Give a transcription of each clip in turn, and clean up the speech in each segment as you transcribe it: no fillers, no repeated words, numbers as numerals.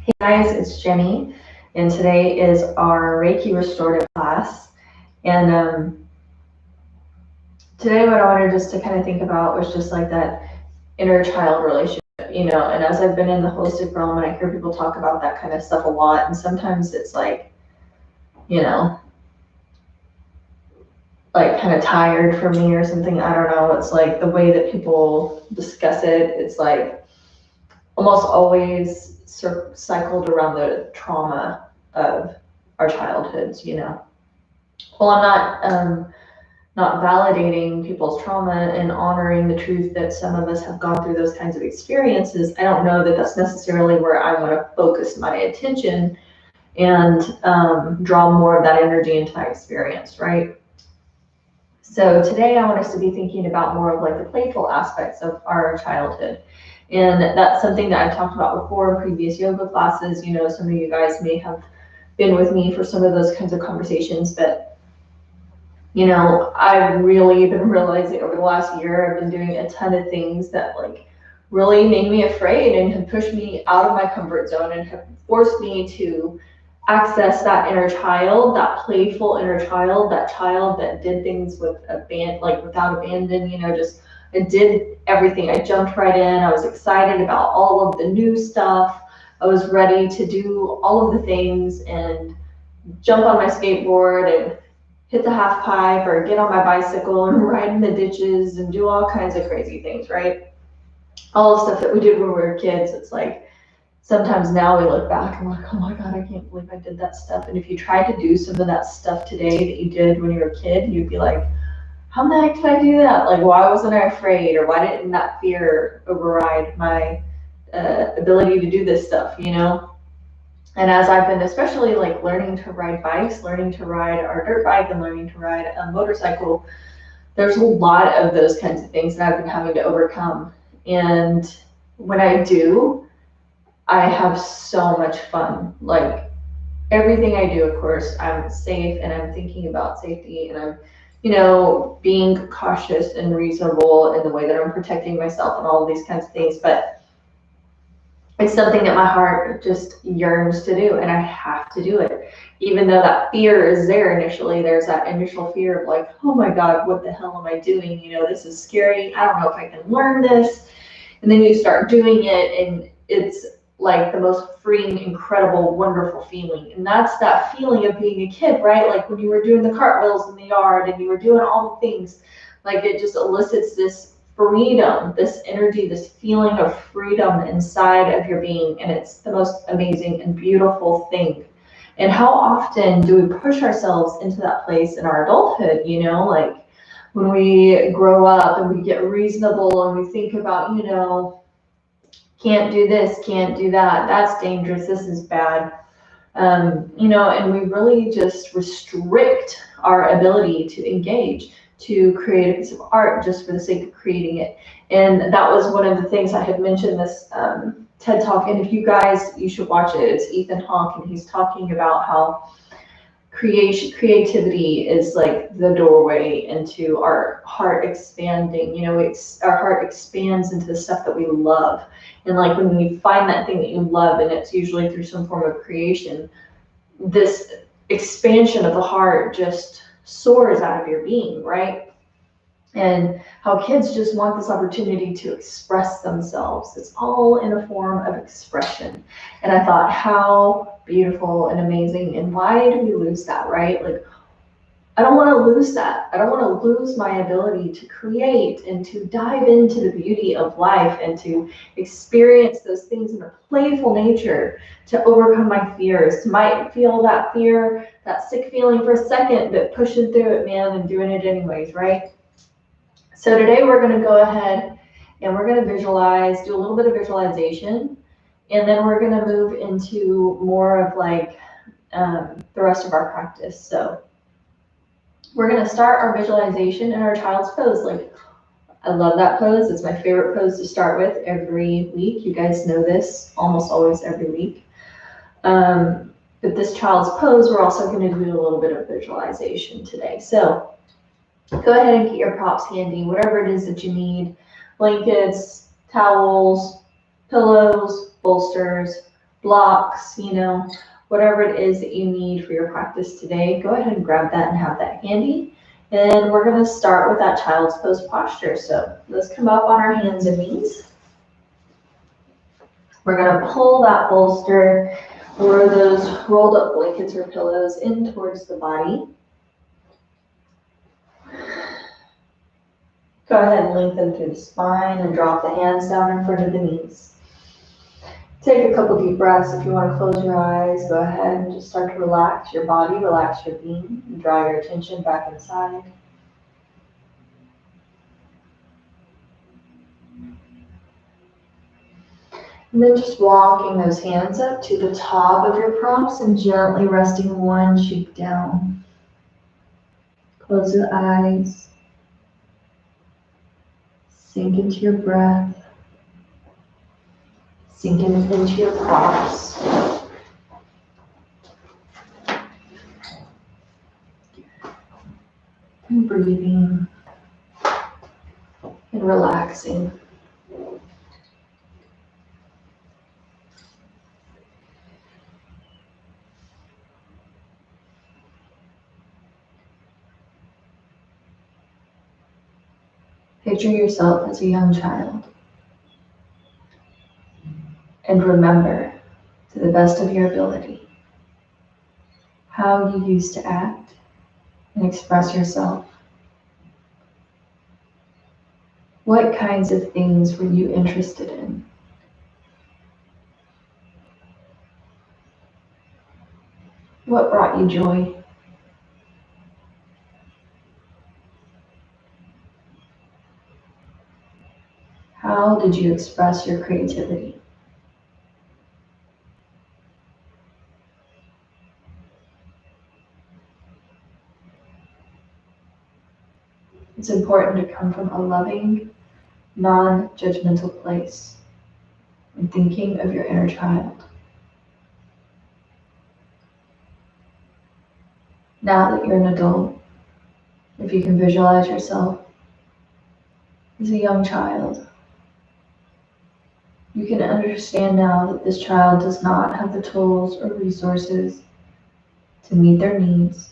Hey guys, it's Jenny, and today is our Reiki Restorative class. And today what I wanted just to kind of think about was just like that inner child relationship, and as I've been in the holistic realm and I hear people talk about that kind of stuff a lot, and sometimes it's like, like kind of tired for me or something. I don't know. It's like the way that people discuss it, it's like almost always cycled around the trauma of our childhoods. Well, I'm not validating people's trauma and honoring the truth that some of us have gone through those kinds of experiences. I don't know that that's necessarily where I want to focus my attention and draw more of that energy into my experience, right? So today I want us to be thinking about more of like the playful aspects of our childhood. And that's something that I've talked about before in previous yoga classes. Some of you guys may have been with me for some of those kinds of conversations, but I've really been realizing over the last year, I've been doing a ton of things that like really made me afraid and have pushed me out of my comfort zone and have forced me to access that inner child, that playful inner child, that child that did things with without abandon, just I did everything. I jumped right in. I was excited about all of the new stuff. I was ready to do all of the things and jump on my skateboard and hit the half pipe or get on my bicycle and ride in the ditches and do all kinds of crazy things, right? All the stuff that we did when we were kids. It's like sometimes now we look back and we're like, oh my God, I can't believe I did that stuff. And if you tried to do some of that stuff today that you did when you were a kid, you'd be like, how the heck did I do that? Like, why wasn't I afraid? Or why didn't that fear override my ability to do this stuff, And as I've been especially like learning to ride bikes, learning to ride our dirt bike and learning to ride a motorcycle, there's a lot of those kinds of things that I've been having to overcome. And when I do, I have so much fun. Like everything I do, of course, I'm safe and I'm thinking about safety and I'm, being cautious and reasonable in the way that I'm protecting myself and all of these kinds of things. But it's something that my heart just yearns to do and I have to do it. Even though that fear is there initially, there's that initial fear of like, oh my God, what the hell am I doing? This is scary. I don't know if I can learn this. And then you start doing it and it's like the most freeing, incredible, wonderful feeling. And that's that feeling of being a kid, right? Like when you were doing the cartwheels in the yard and you were doing all the things, like it just elicits this freedom, this energy, this feeling of freedom inside of your being. And it's the most amazing and beautiful thing. And how often do we push ourselves into that place in our adulthood, like when we grow up and we get reasonable and we think about, can't do this, can't do that, that's dangerous, this is bad. And we really just restrict our ability to engage, to create a piece of art just for the sake of creating it. And that was one of the things I had mentioned this TED Talk, and if you guys, you should watch it. It's Ethan Hawke, and he's talking about how creativity is like the doorway into our heart expanding. Our heart expands into the stuff that we love. And like when you find that thing that you love, and it's usually through some form of creation, this expansion of the heart just soars out of your being, right? And how kids just want this opportunity to express themselves. It's all in a form of expression. And I thought, how beautiful and amazing. And why do we lose that, right? Like, I don't want to lose that. I don't want to lose my ability to create and to dive into the beauty of life and to experience those things in a playful nature, to overcome my fears. Might feel that fear, that sick feeling for a second, but pushing through it, man, and doing it anyways, right? So today we're going to go ahead and we're going to visualize, do a little bit of visualization, and then we're going to move into more of like the rest of our practice. So we're going to start our visualization in our child's pose. Like, I love that pose. It's my favorite pose to start with every week. You guys know this almost always every week. But this child's pose, we're also going to do a little bit of visualization today. So go ahead and get your props handy, whatever it is that you need. Blankets, towels, pillows, bolsters, blocks, whatever it is that you need for your practice today, go ahead and grab that and have that handy. And we're going to start with that child's pose posture. So let's come up on our hands and knees. We're going to pull that bolster or those rolled up blankets or pillows in towards the body. Go ahead and lengthen through the spine and drop the hands down in front of the knees. Take a couple deep breaths. If you want to close your eyes, go ahead and just start to relax your body, relax your being, and draw your attention back inside. And then just walking those hands up to the top of your props and gently resting one cheek down. Close your eyes. Sink into your breath. Sink into your props. And breathing and relaxing. Picture yourself as a young child. And remember, to the best of your ability, how you used to act and express yourself. What kinds of things were you interested in? What brought you joy? How did you express your creativity? It's important to come from a loving, non-judgmental place when thinking of your inner child. Now that you're an adult, if you can visualize yourself as a young child, you can understand now that this child does not have the tools or resources to meet their needs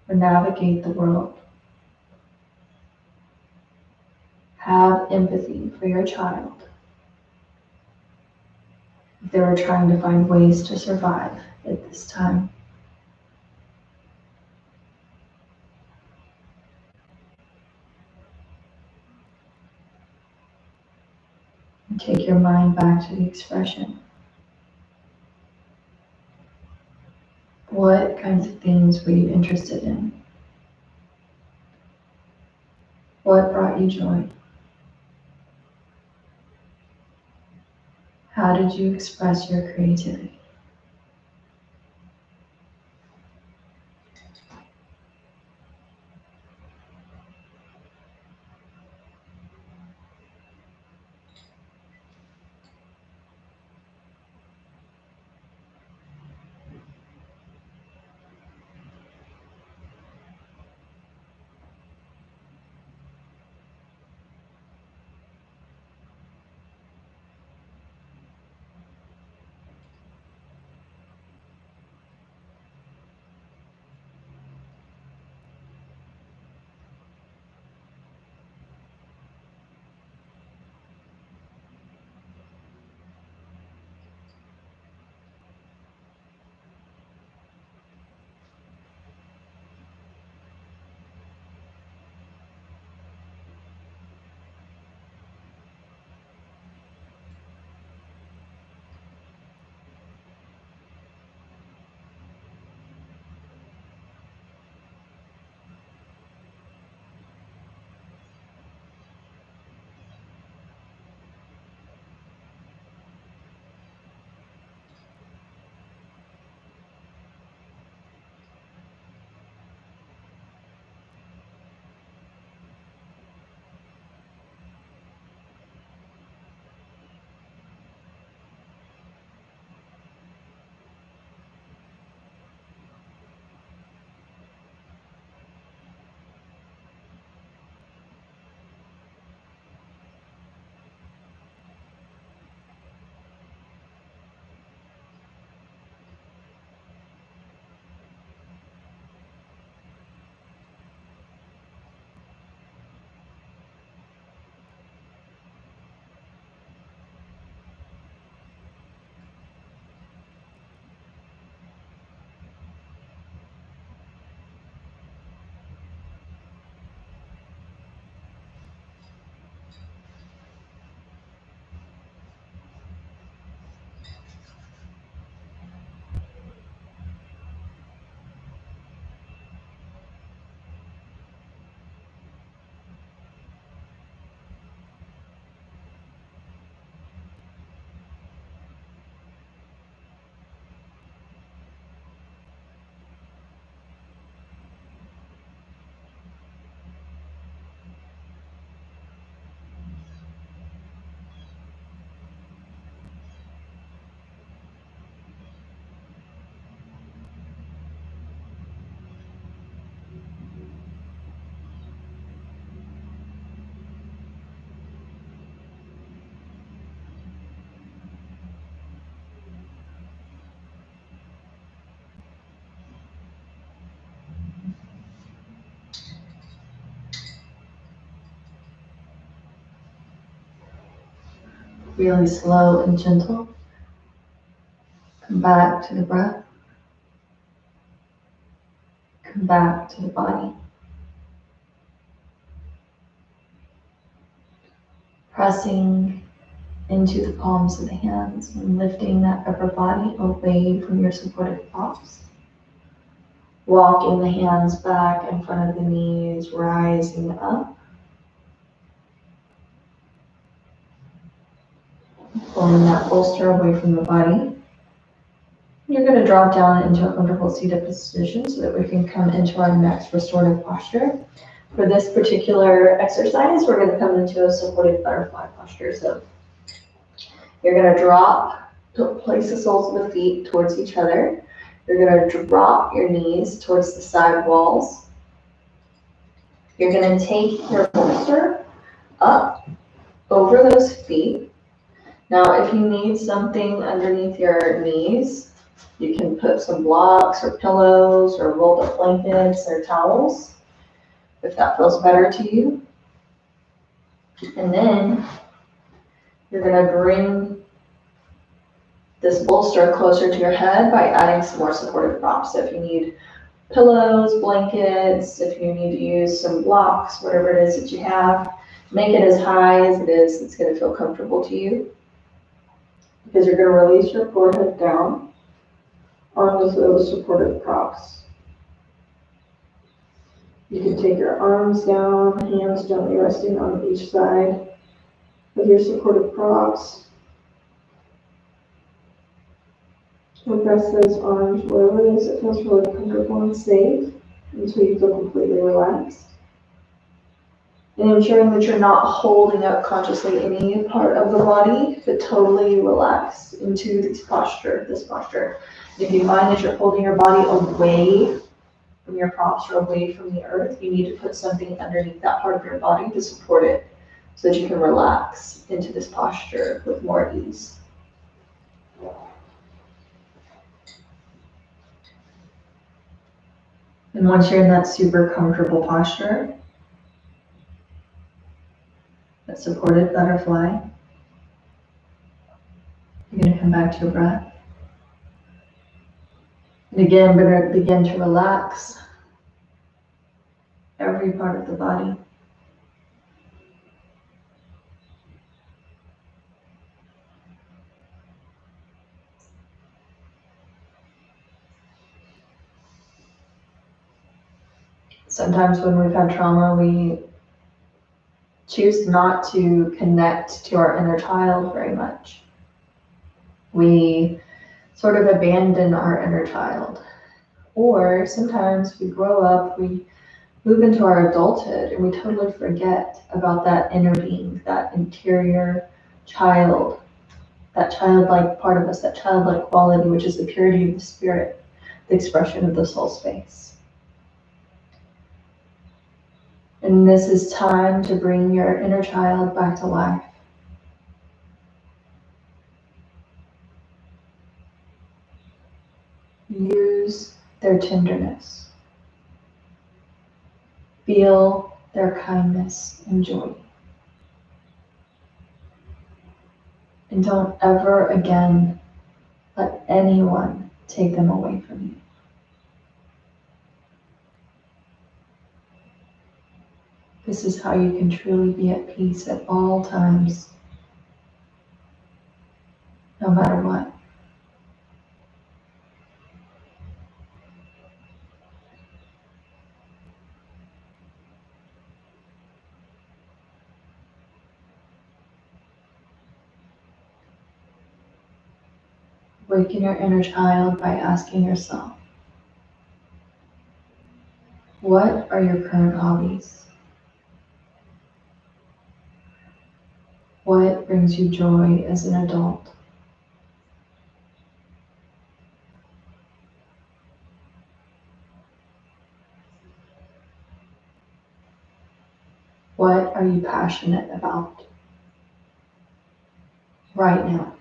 or navigate the world. Have empathy for your child if they were trying to find ways to survive at this time. And take your mind back to the expression. What kinds of things were you interested in? What brought you joy? How did you express your creativity? really slow and gentle. Come back to the breath. Come back to the body. Pressing into the palms of the hands and lifting that upper body away from your supportive props. Walking the hands back in front of the knees, rising up. Pulling that bolster away from the body. You're going to drop down into a comfortable seated position so that we can come into our next restorative posture. For this particular exercise, we're going to come into a supported butterfly posture. So you're going to drop, place the soles of the feet towards each other. You're going to drop your knees towards the side walls. You're going to take your bolster up over those feet. Now, if you need something underneath your knees, you can put some blocks or pillows or rolled up blankets or towels, if that feels better to you. And then you're going to bring this bolster closer to your head by adding some more supportive props. So if you need pillows, blankets, if you need to use some blocks, whatever it is that you have, make it as high as it is. It's going to feel comfortable to you. Because you're going to release your forehead down onto those supportive props. You can take your arms down, hands gently resting on each side of your supportive props. And press those arms wherever it is that feels really comfortable and safe until you feel completely relaxed. And ensuring that you're not holding up consciously any part of the body, but totally relax into this posture. If you find that you're holding your body away from your props or away from the earth, you need to put something underneath that part of your body to support it so that you can relax into this posture with more ease. And once you're in that super comfortable posture, that supported butterfly, you're going to come back to your breath. And again, begin to relax every part of the body. Sometimes when we've had trauma, we choose not to connect to our inner child very much. We sort of abandon our inner child. Or sometimes we grow up, we move into our adulthood, and we totally forget about that inner being, that interior child, that childlike part of us, that childlike quality, which is the purity of the spirit, the expression of the soul space. And this is time to bring your inner child back to life. Use their tenderness. Feel their kindness and joy. And don't ever again let anyone take them away from you. This is how you can truly be at peace at all times, no matter what. Awaken your inner child by asking yourself, what are your current hobbies? What brings you joy as an adult? What are you passionate about right now?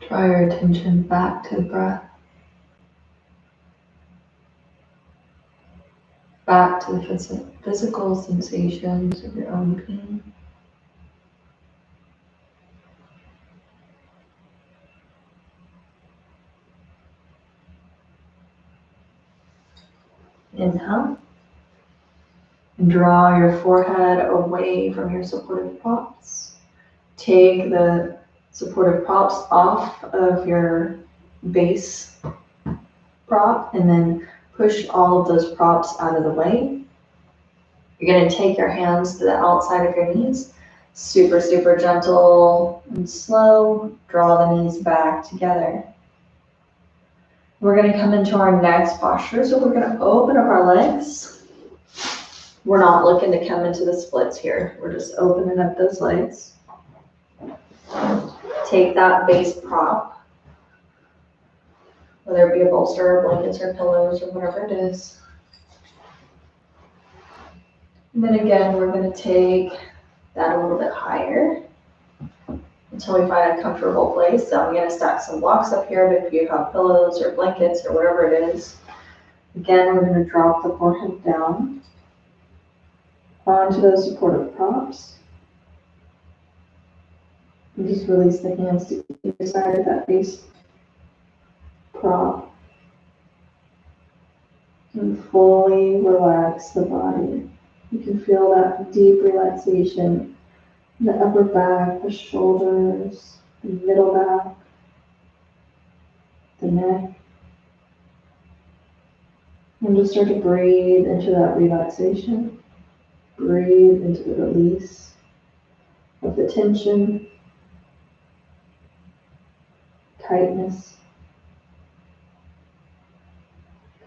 Draw your attention back to the breath, back to the physical sensations of your own being. Inhale, and draw your forehead away from your supportive props. Take the supportive props off of your base prop and then push all of those props out of the way. You're going to take your hands to the outside of your knees. Super, super gentle and slow. Draw the knees back together. We're going to come into our next posture. So we're going to open up our legs. We're not looking to come into the splits here. We're just opening up those legs. Take that base prop, whether it be a bolster, or blankets, or pillows, or whatever it is. And then again, we're going to take that a little bit higher until we find a comfortable place. So I'm going to stack some blocks up here, but if you have pillows or blankets or whatever it is, again, we're going to drop the forehead down onto those supportive props. And just release the hands to either side of that base prop. And fully relax the body. You can feel that deep relaxation in the upper back, the shoulders, the middle back, the neck. And just start to breathe into that relaxation. Breathe into the release of the tension, tightness.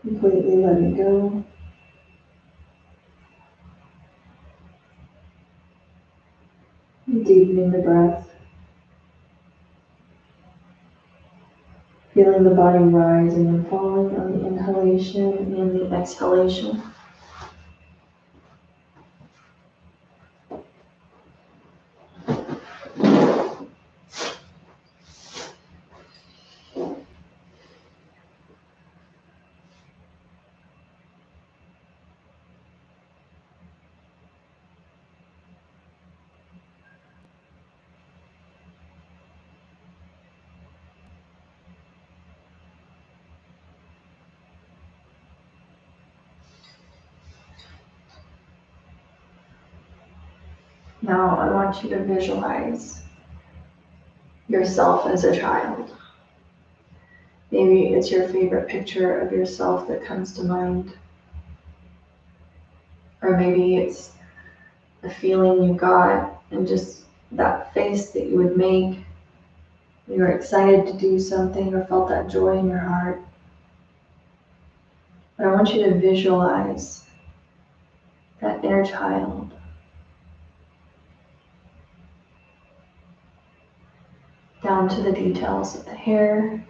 Completely letting go. And deepening the breath. Feeling the body rising and falling on the inhalation and the exhalation. Now I want you to visualize yourself as a child. Maybe it's your favorite picture of yourself that comes to mind. Or maybe it's a feeling you got and just that face that you would make when you were excited to do something or felt that joy in your heart. But I want you to visualize that inner child. Down to the details of the hair,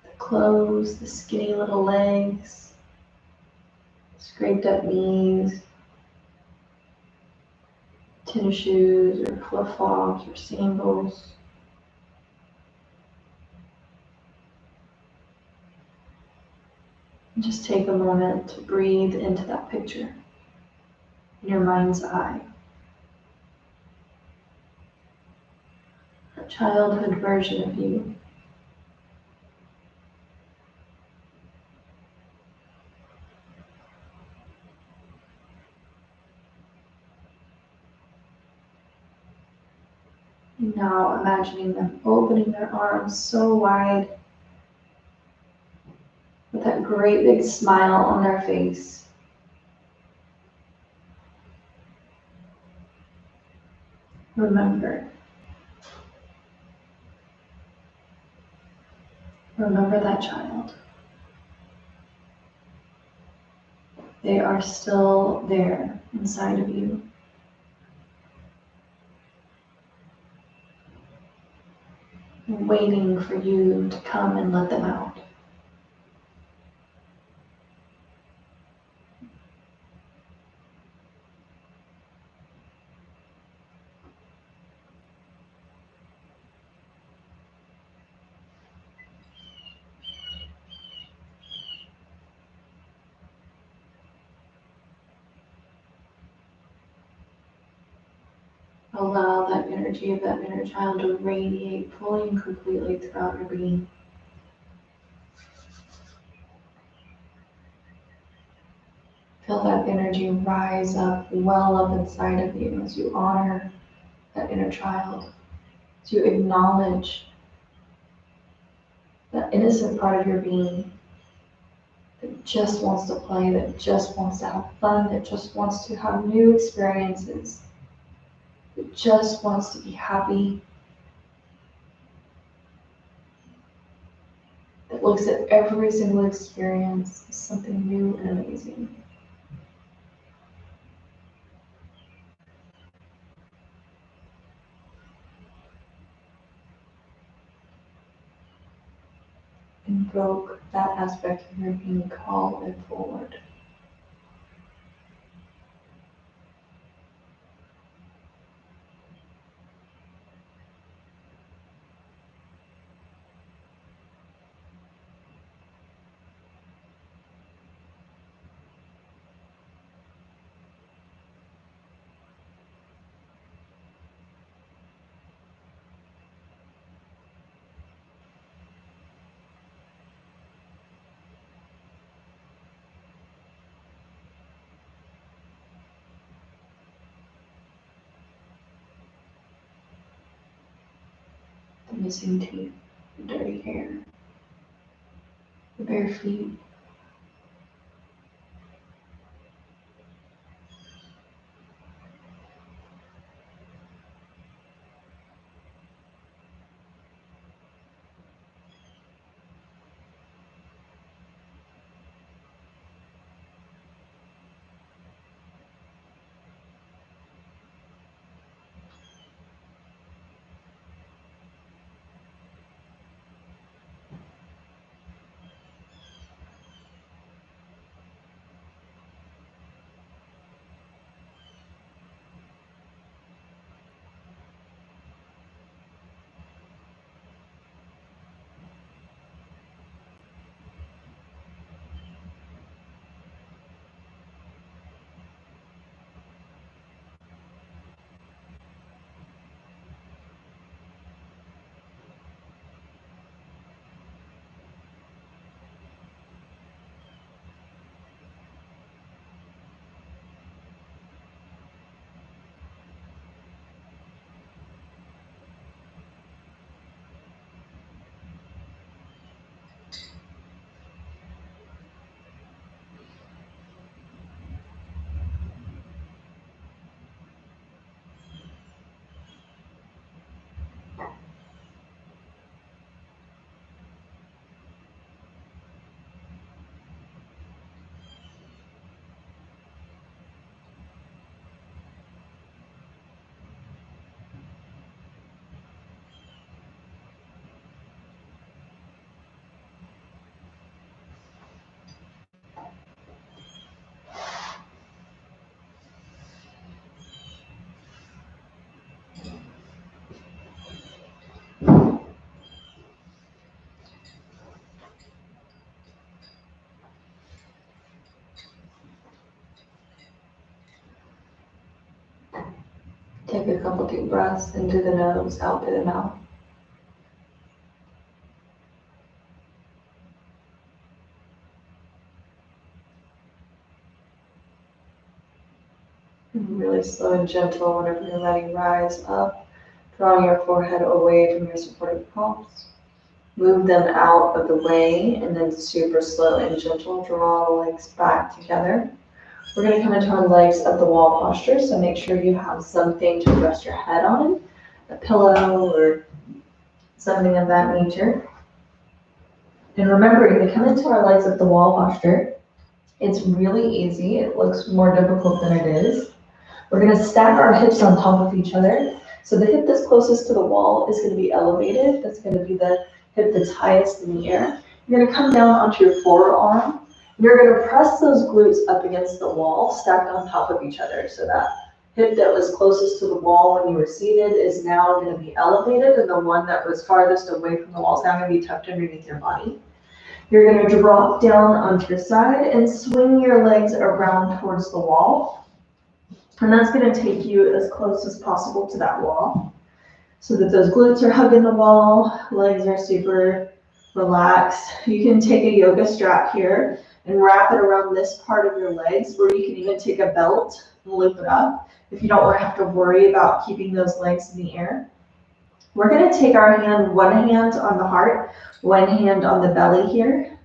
the clothes, the skinny little legs, scraped up knees, tennis shoes or flip-flops or sandals. And just take a moment to breathe into that picture in your mind's eye. A childhood version of you. Now imagining them opening their arms so wide with that great big smile on their face. Remember that child. They are still there inside of you. Waiting for you to come and let them out. Allow that energy of that inner child to radiate fully and completely throughout your being. Feel that energy rise up, well up inside of you as you honor that inner child, as you acknowledge that innocent part of your being that just wants to play, that just wants to have fun, that just wants to have new experiences, that just wants to be happy, that looks at every single experience as something new and amazing. Invoke that aspect of your being, call it forward. The missing teeth, the dirty hair, the bare feet. Take a couple deep breaths into the nose, out through the mouth. And really slow and gentle whenever you're ready, rise up, drawing your forehead away from your supportive palms. Move them out of the way, and then super slow and gentle, draw the legs back together. We're going to come into our legs at the wall posture, so make sure you have something to rest your head on, a pillow or something of that nature. And remembering to come into our legs at the wall posture, it's really easy. It looks more difficult than it is. We're going to stack our hips on top of each other. So the hip that's closest to the wall is going to be elevated. That's going to be the hip that's highest in the air. You're going to come down onto your forearm. You're going to press those glutes up against the wall, stacked on top of each other. So that hip that was closest to the wall when you were seated is now going to be elevated, and the one that was farthest away from the wall is now going to be tucked underneath your body. You're going to drop down onto your side and swing your legs around towards the wall. And that's going to take you as close as possible to that wall so that those glutes are hugging the wall, legs are super relaxed. You can take a yoga strap here and wrap it around this part of your legs, or you can even take a belt and loop it up if you don't want to have to worry about keeping those legs in the air. We're going to take our hand, one hand on the heart, one hand on the belly here.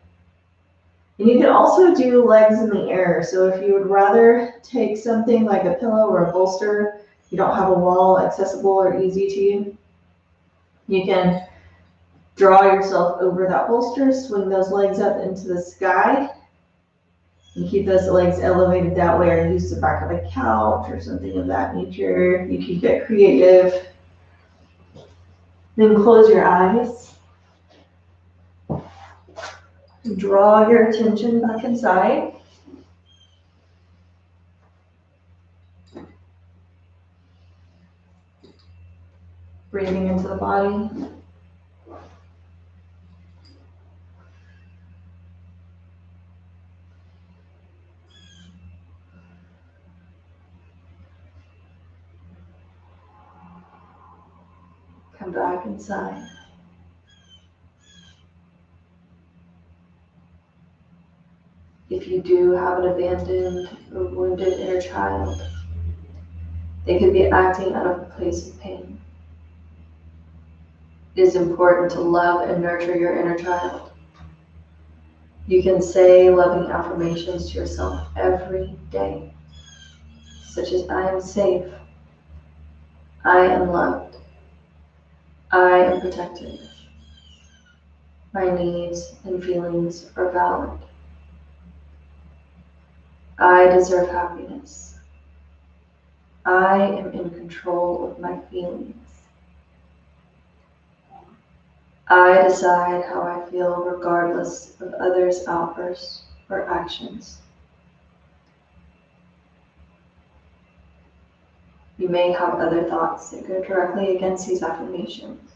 And you can also do legs in the air. So if you would rather take something like a pillow or a bolster, you don't have a wall accessible or easy to you, you can draw yourself over that bolster, swing those legs up into the sky, and keep those legs elevated that way, or use the back of a couch or something of that nature. You can get creative. Then close your eyes. Draw your attention back inside. Breathing into the body. Come back inside. If you do have an abandoned or wounded inner child, they could be acting out of a place of pain. It is important to love and nurture your inner child. You can say loving affirmations to yourself every day, such as I am safe, I am loved, I am protected, my needs and feelings are valid, I deserve happiness, I am in control of my feelings, I decide how I feel regardless of others' outbursts or actions. You may have other thoughts that go directly against these affirmations,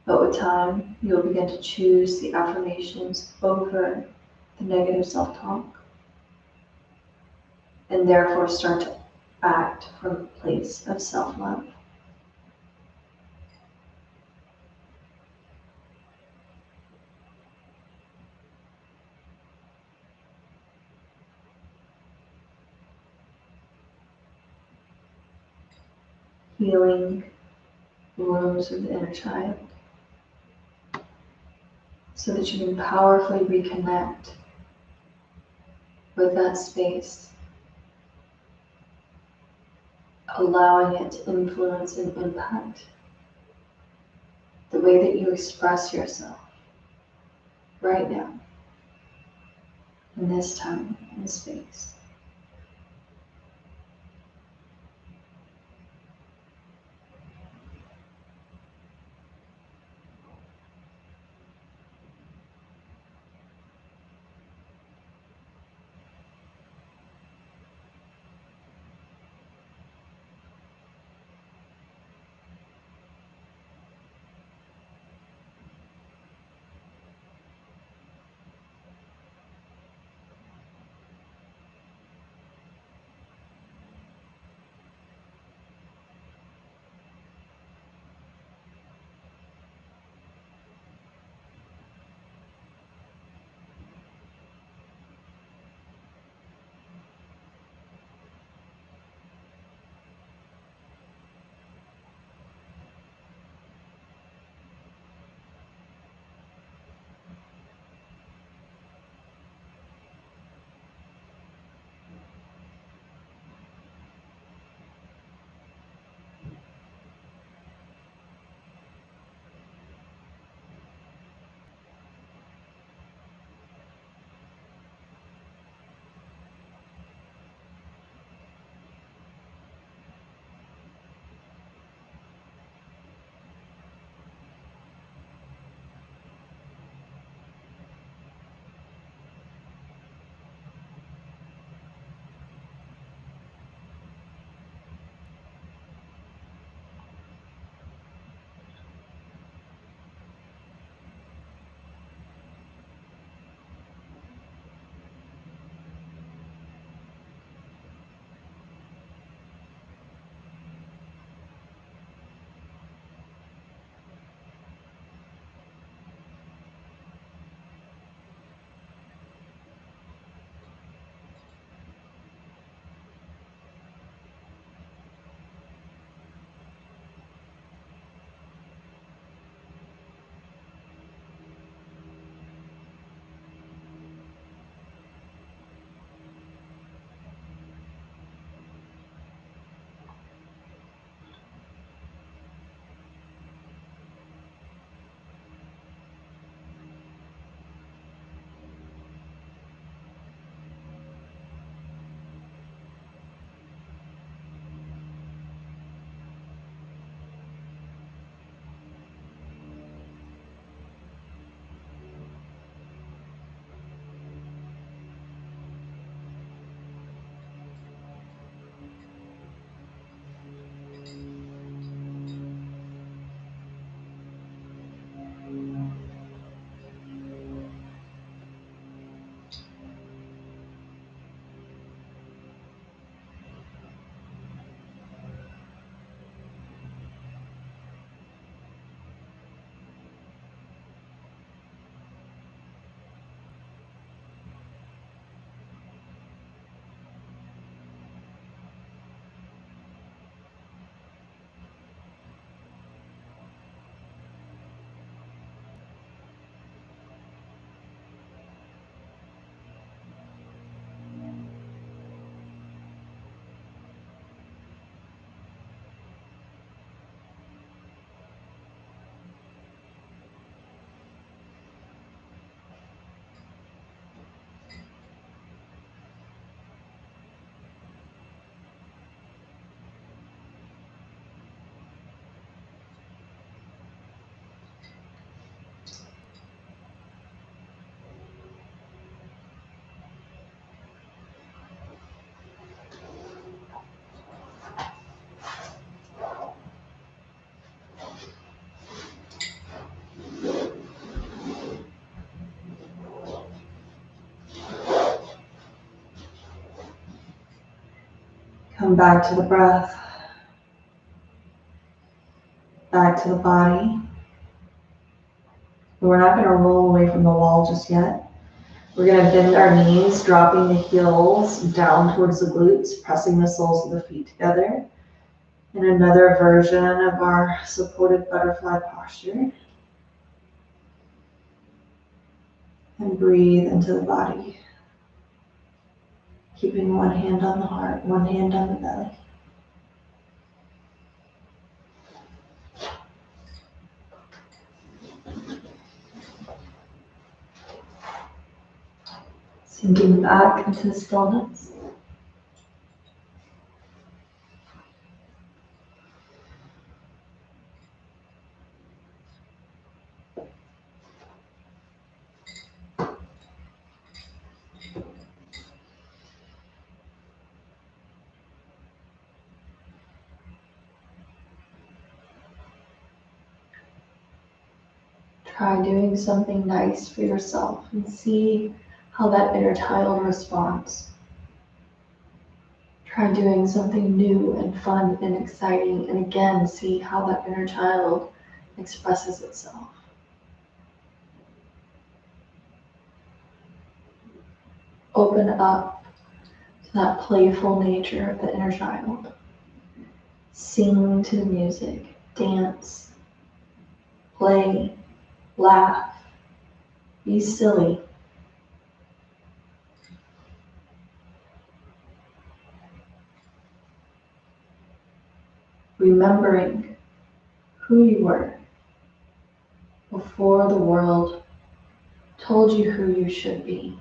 but with time, you'll begin to choose the affirmations over the negative self-talk, and therefore start to act from a place of self-love. Healing the wounds of the inner child so that you can powerfully reconnect with that space, allowing it to influence and impact the way that you express yourself right now, in this time and space. Come back to the breath, back to the body. We're not going to roll away from the wall just yet. We're going to bend our knees, dropping the heels down towards the glutes, pressing the soles of the feet together. In another version of our supported butterfly posture. And breathe into the body. Keeping one hand on the heart, one hand on the belly. Sinking back into stillness. Try doing something nice for yourself and see how that inner child responds. Try doing something new and fun and exciting, and again, see how that inner child expresses itself. Open up to that playful nature of the inner child. Sing to the music, dance, play, laugh, be silly. Remembering who you were before the world told you who you should be.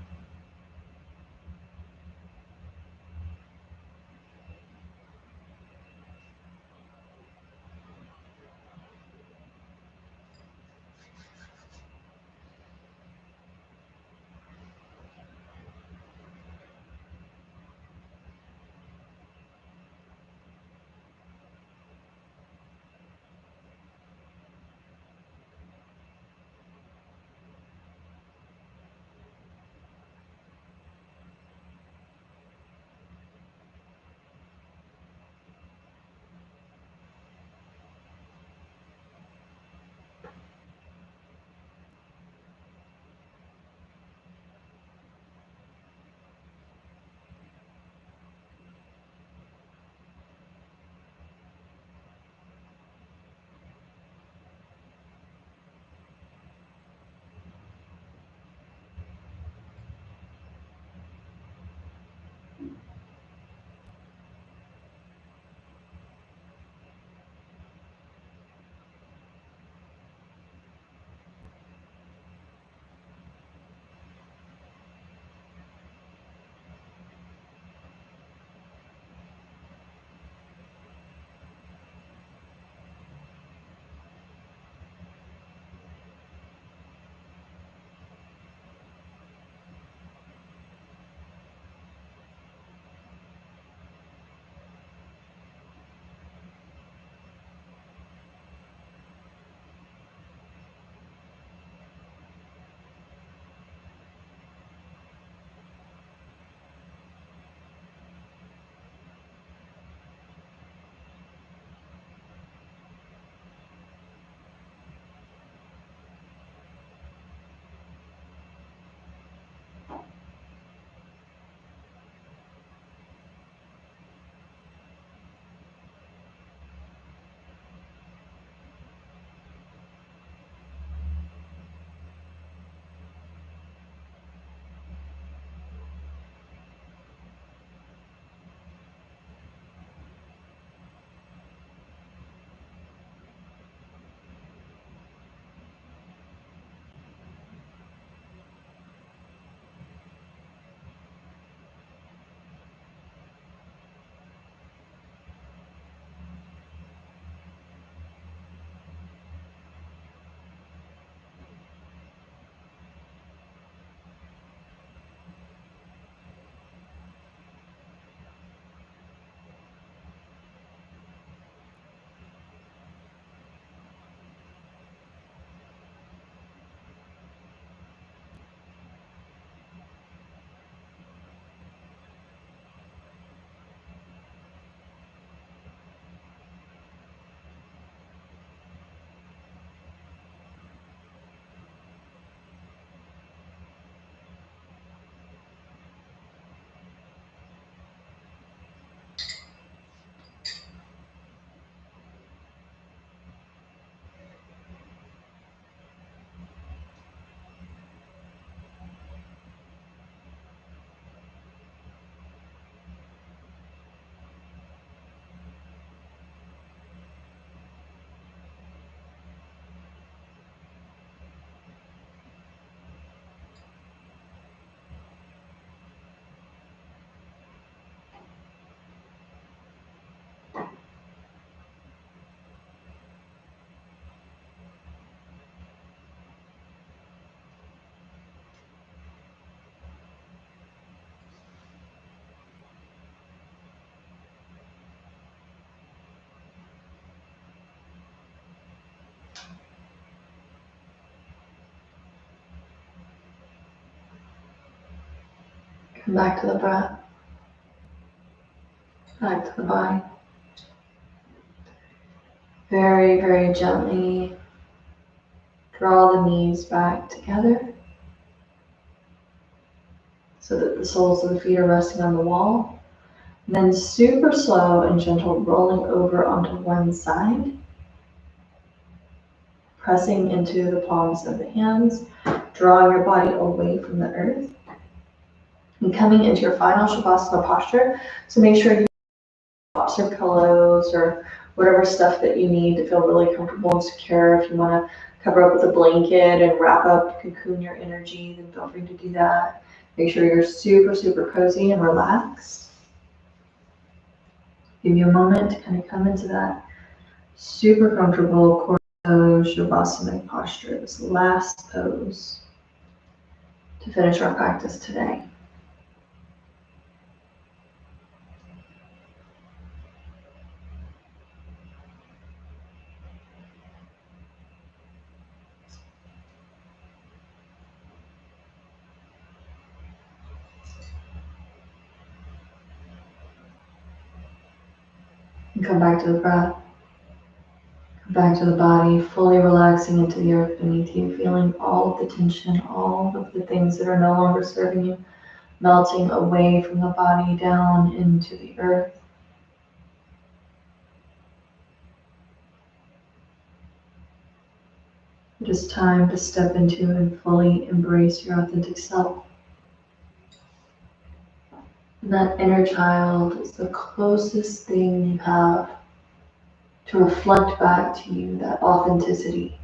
Come back to the breath. Back to the body. Very, very gently draw the knees back together so that the soles of the feet are resting on the wall. And then super slow and gentle rolling over onto one side, pressing into the palms of the hands, drawing your body away from the earth, and coming into your final Shavasana posture. So make sure you props or pillows or whatever stuff that you need to feel really comfortable and secure. If you want to cover up with a blanket and wrap up, cocoon your energy, then feel free to do that. Make sure you're super, super cozy and relaxed. Give you a moment to kind of come into that super comfortable pose, Shavasana posture, this last pose to finish our practice today. And come back to the breath. Come back to the body, fully relaxing into the earth beneath you, feeling all of the tension, all of the things that are no longer serving you, melting away from the body down into the earth. It is time to step into and fully embrace your authentic self. And that inner child is the closest thing you have to reflect back to you that authenticity,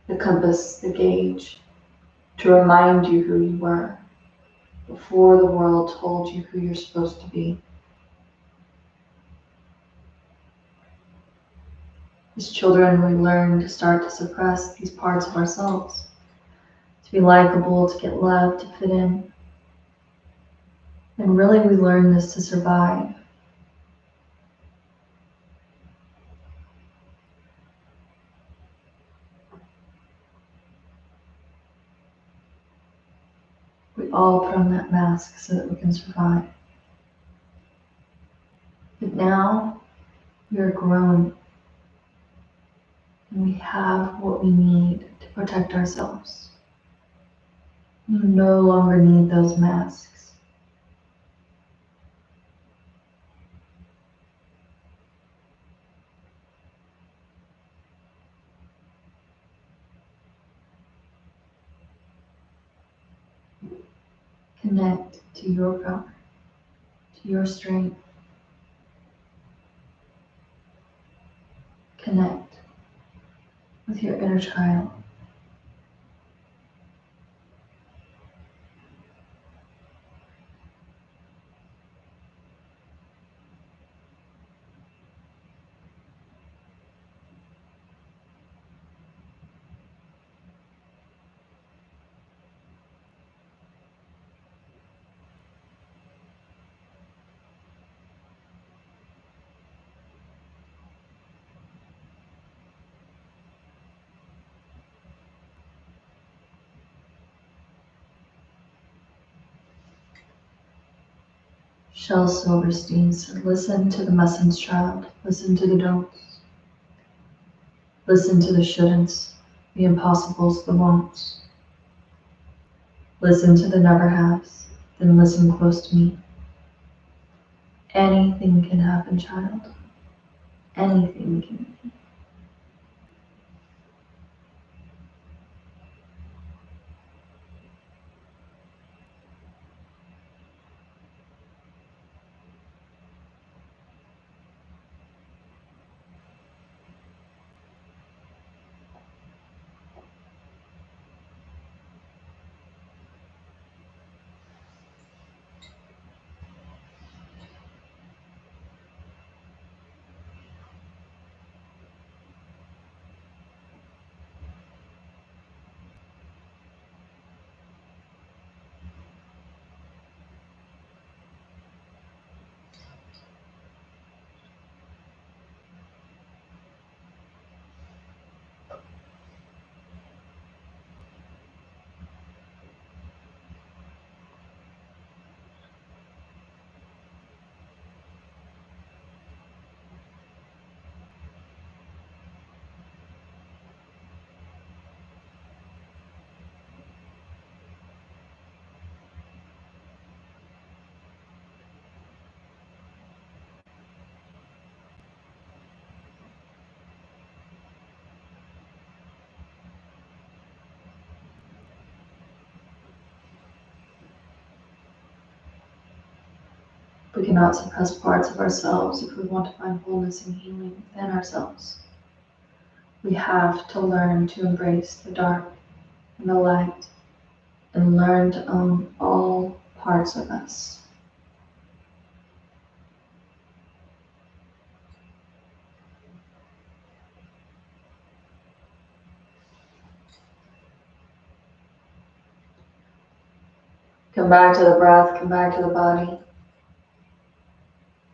the compass, the gauge, to remind you who you were before the world told you who you're supposed to be. As children, we learn to start to suppress these parts of ourselves, to be likable, to get loved, to fit in. And really, we learn this to survive. We all put on that mask so that we can survive. But now, we are grown, and we have what we need to protect ourselves. We no longer need those masks. Connect to your power, to your strength. Connect with your inner child. Shel Silverstein said, listen to the message child, listen to the don'ts, listen to the shouldn'ts, the impossibles, the won'ts. Listen to the never haves, then listen close to me. Anything can happen, child. Anything can happen. We cannot suppress parts of ourselves if we want to find wholeness and healing within ourselves. We have to learn to embrace the dark and the light and learn to own all parts of us. Come back to the breath, come back to the body.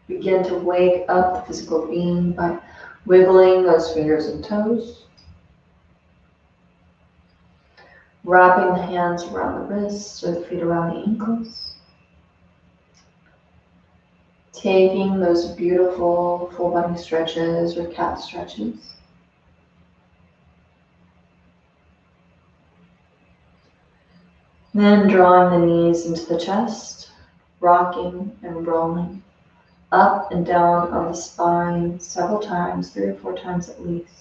Begin to wake up the physical being by wiggling those fingers and toes. Wrapping the hands around the wrists or the feet around the ankles. Taking those beautiful full body stretches or cat stretches. Then drawing the knees into the chest, rocking and rolling up and down on the spine several times, 3 or 4 times at least.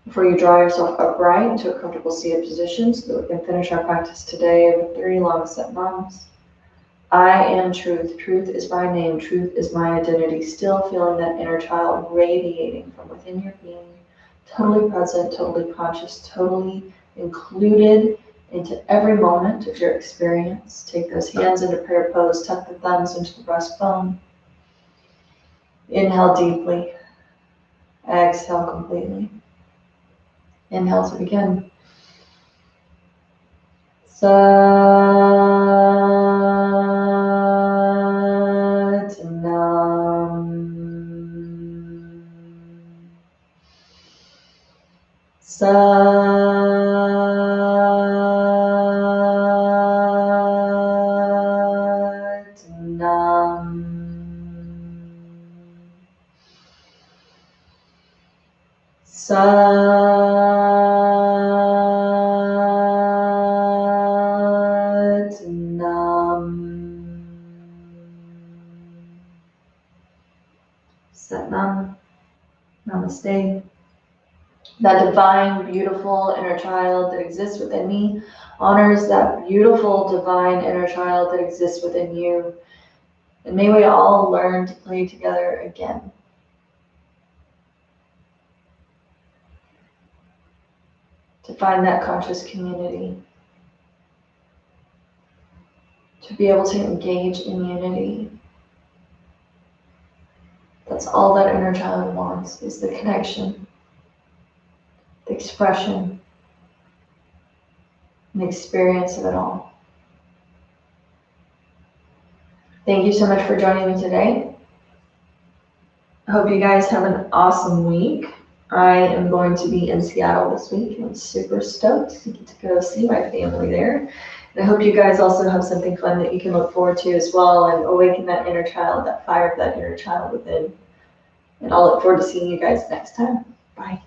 Before you draw yourself upright into a comfortable seated position so that we can finish our practice today with 3 long set bombs. I am truth. Truth is my name. Truth is my identity. Still feeling that inner child radiating from within your being. Totally present, totally conscious, totally included into every moment of your experience. Take those hands into prayer pose. Tuck the thumbs into the breastbone. Inhale deeply. Exhale completely. Inhale to begin. Satnam. Namaste. That divine, beautiful inner child that exists within me honors that beautiful, divine inner child that exists within you. And may we all learn to play together again. To find that conscious community. To be able to engage in unity. That's all that inner child wants, is the connection, the expression, and the experience of it all. Thank you so much for joining me today. I hope you guys have an awesome week. I am going to be in Seattle this week, and I'm super stoked to get to go see my family there. And I hope you guys also have something fun that you can look forward to as well and awaken that inner child, that fire of that inner child within. And I'll look forward to seeing you guys next time. Bye.